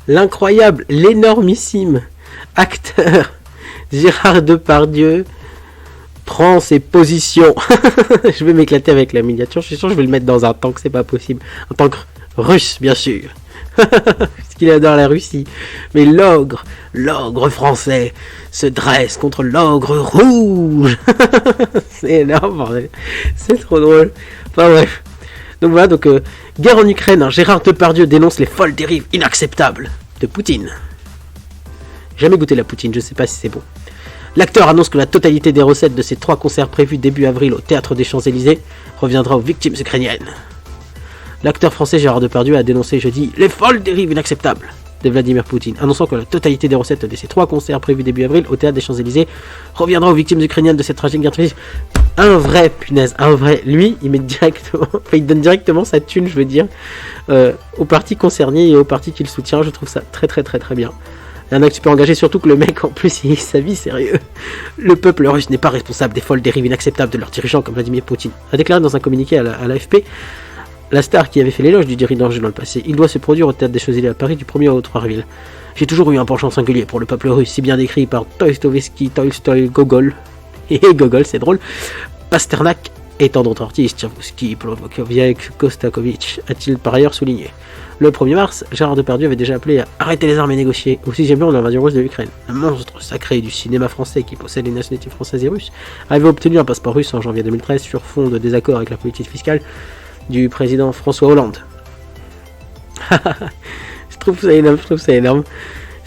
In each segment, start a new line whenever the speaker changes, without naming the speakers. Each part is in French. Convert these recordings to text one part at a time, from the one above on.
l'incroyable, l'énormissime acteur Gérard Depardieu prend ses positions. Je vais m'éclater avec la miniature. Je suis sûr que je vais le mettre dans un tank, c'est pas possible. Un tank russe, bien sûr. Parce qu'il adore la Russie. Mais l'ogre français se dresse contre l'ogre rouge. C'est énorme, bordel. C'est trop drôle. Enfin bref. Donc voilà, guerre en Ukraine, hein. Gérard Depardieu dénonce les folles dérives inacceptables de Poutine. Jamais goûté la poutine, je sais pas si c'est bon. L'acteur annonce que la totalité des recettes de ses 3 concerts prévus début avril au Théâtre des Champs-Élysées reviendra aux victimes ukrainiennes. L'acteur français Gérard Depardieu a dénoncé jeudi les folles dérives inacceptables de Vladimir Poutine, annonçant que la totalité des recettes de ses 3 concerts prévus début avril au Théâtre des Champs-Élysées reviendra aux victimes ukrainiennes de cette tragique guerre. Un vrai, punaise, un vrai. Lui, il met directement, il donne directement sa thune, je veux dire, aux partis concernés et aux partis qu'il soutient. Je trouve ça très très très très bien. Un acte super engagé, surtout que le mec, en plus, il sa vie sérieux. Le peuple russe n'est pas responsable des folles dérives inacceptables de leurs dirigeants comme Vladimir Poutine, a déclaré dans un communiqué à l'AFP la star qui avait fait l'éloge du dirigeant dans le passé. Il doit se produire au Théâtre des Champs-Élysées à Paris du 1er au 3 avril. J'ai toujours eu un penchant singulier pour le peuple russe, si bien décrit par Tolstoï, Gogol. Et Gogol, c'est drôle. Pasternak et tant d'autres artistes, Tchaïkovski, Plovakoviec, Kostakovitch, a-t-il par ailleurs souligné. Le 1er mars, Gérard Depardieu avait déjà appelé à arrêter les armes et négocier au 6e jour de l'invasion russe de l'Ukraine. Un monstre sacré du cinéma français qui possède les nationalités françaises et russes avait obtenu un passeport russe en janvier 2013 sur fond de désaccord avec la politique fiscale du président François Hollande. je trouve ça énorme.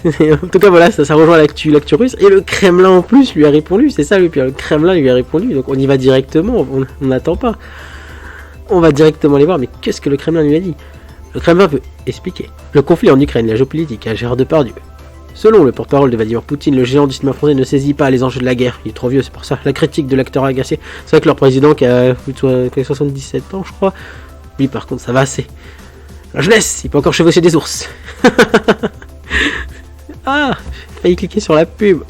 En tout cas, voilà, ça rejoint l'actu russe. Et le Kremlin, en plus, lui a répondu. C'est ça, lui. Puis le Kremlin lui a répondu. Donc, on y va directement. On n'attend pas. On va directement les voir. Mais qu'est-ce que le Kremlin lui a dit? Le Kremlin veut expliquer le conflit en Ukraine, la géopolitique, à Gérard Depardieu. Selon le porte-parole de Vladimir Poutine, le géant du cinéma français ne saisit pas les enjeux de la guerre. Il est trop vieux, c'est pour ça. La critique de l'acteur agacé. C'est vrai que leur président, qui a 77 ans, je crois, lui, par contre, ça va assez. La jeunesse, il peut encore chevaucher des ours. Ah, j'ai failli cliquer sur la pub.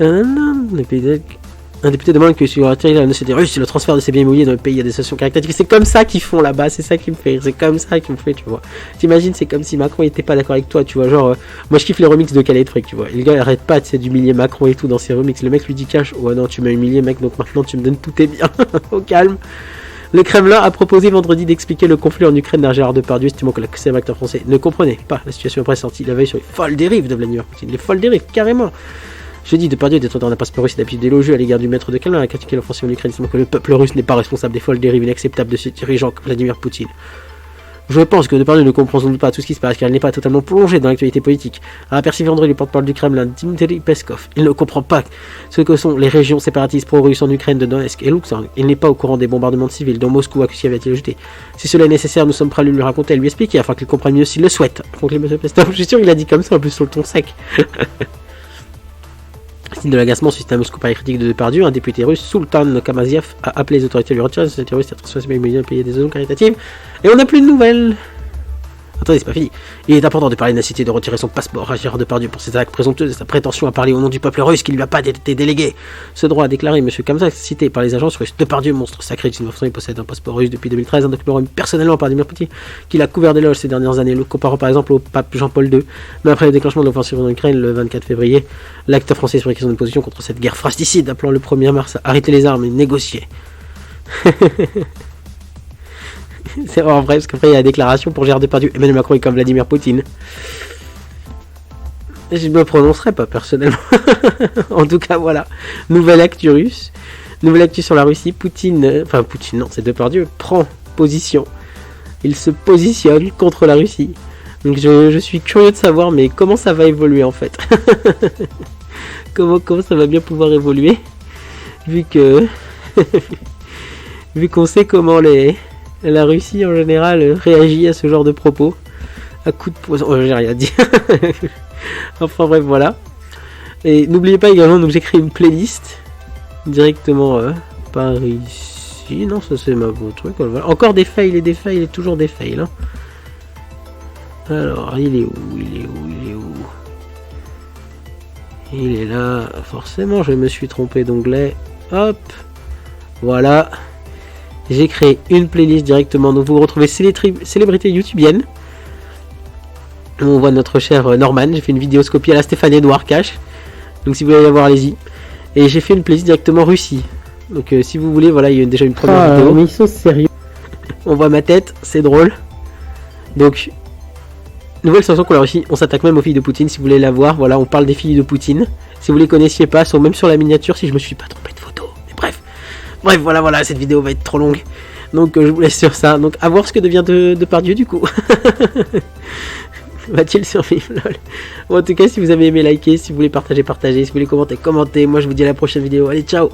Un député demande que sur la nationalité russe, le transfert de ses biens immobiliers dans le pays a des sanctions caractéristiques. C'est comme ça qu'ils font là-bas, c'est ça qui me fait rire, c'est comme ça qu'ils me fait, tu vois. T'imagines, c'est comme si Macron était pas d'accord avec toi, tu vois. Genre, moi je kiffe les remixes de Calais de Fric, tu vois. Et le gars il arrête pas d'humilier Macron et tout dans ses remixes. Le mec lui dit cash, ouais non, tu m'as humilié, mec, donc maintenant tu me donnes tous tes biens. Au calme. Le Kremlin a proposé vendredi d'expliquer le conflit en Ukraine à Gérard Depardieu, estimant que le célèbre acteur français ne comprenait pas la situation après sortie la veille sur les folles dérives de Vladimir Poutine. Les folles dérives, carrément. Jeudi, Depardieu, détenteur d'un passeport russe, d'habitude élogieux à l'égard du maître de Kremlin, a critiqué l'offensive en Ukraine, estimant que le peuple russe n'est pas responsable des folles dérives inacceptables de ses dirigeants comme Vladimir Poutine. Je pense que Depardieu ne comprend sans doute pas tout ce qui se passe car il n'est pas totalement plongé dans l'actualité politique, a aperçu vendredi le porte-parole du Kremlin, Dmitry Peskov. Il ne comprend pas ce que sont les régions séparatistes pro-russes en Ukraine de Donetsk et Lugansk. Il n'est pas au courant des bombardements de civils dont Moscou accuse avait-il ajouté. Si cela est nécessaire, nous sommes prêts à lui raconter et lui expliquer afin qu'il comprenne mieux s'il le souhaite. Donc, M. Peskov, je suis sûr qu'il a dit comme ça en plus sur le ton sec. Signe de l'agacement suscité à Moscou par les critiques de Depardieu, un député russe, Sultan Kamaziev, a appelé les autorités à lui retirer les terroristes à transformer les millions de payer des zones caritatives. Et on n'a plus de nouvelles. Attendez, c'est pas fini. Il est important de parler de la cité de retirer son passeport à Gérard Depardieu pour ses actes présomptueux et sa prétention à parler au nom du peuple russe qui ne lui a pas été délégué. Ce droit a déclaré M. Kamzak, cité par les agences russes. Depardieu, monstre sacré du cinéma français, il possède un passeport russe depuis 2013, un document remis personnellement par Vladimir Poutine, qu'il a couvert d'éloges ces dernières années, le comparant par exemple au pape Jean-Paul II. Mais après le déclenchement de l'offensive en Ukraine le 24 février, l'acteur français sur une position contre cette guerre fratricide, appelant le 1er mars à arrêter les armes et négocier. C'est vraiment vrai, parce qu'après il y a la déclaration pour Gérard Depardieu, Emmanuel Macron est comme Vladimir Poutine. Je ne me prononcerai pas personnellement. En tout cas, voilà. Nouvelle actu russe. Nouvelle actu sur la Russie. Poutine, non, c'est Depardieu, prend position. Il se positionne contre la Russie. Donc je suis curieux de savoir, mais comment ça va évoluer en fait. comment ça va bien pouvoir évoluer. Vu qu'on sait comment la Russie en général réagit à ce genre de propos. À coup de poison. Oh, j'ai rien dit. Enfin bref, voilà. Et n'oubliez pas également, donc j'écris une playlist directement par ici. Non, ça c'est ma beau truc. Voilà. Encore des fails et toujours des fails. Hein. Alors, il est où Il est là. Forcément, je me suis trompé d'onglet. Hop. Voilà. J'ai créé une playlist directement. Donc vous retrouvez célébrités youtubiennes. On voit notre cher Norman. J'ai fait une vidéoscopie à la Stéphane Edouard Cash. Donc si vous voulez la voir, allez-y. Et j'ai fait une playlist directement Russie. Donc si vous voulez, voilà, il y a déjà une première vidéo.
Mais ils sont sérieux.
On voit ma tête, c'est drôle. Donc, nouvelle chanson qu'on a réussi. On s'attaque même aux filles de Poutine. Si vous voulez la voir, voilà, on parle des filles de Poutine. Si vous les connaissiez pas, elles sont même sur la miniature si je me suis pas trompé de photo. Mais bref, voilà, cette vidéo va être trop longue. Donc je vous laisse sur ça. Donc à voir ce que devient Depardieu du coup. Va-t-il survivre, lol. Bon, en tout cas, si vous avez aimé, likez. Si vous voulez partager, partagez. Si vous voulez commenter, commentez. Moi, je vous dis à la prochaine vidéo. Allez, ciao.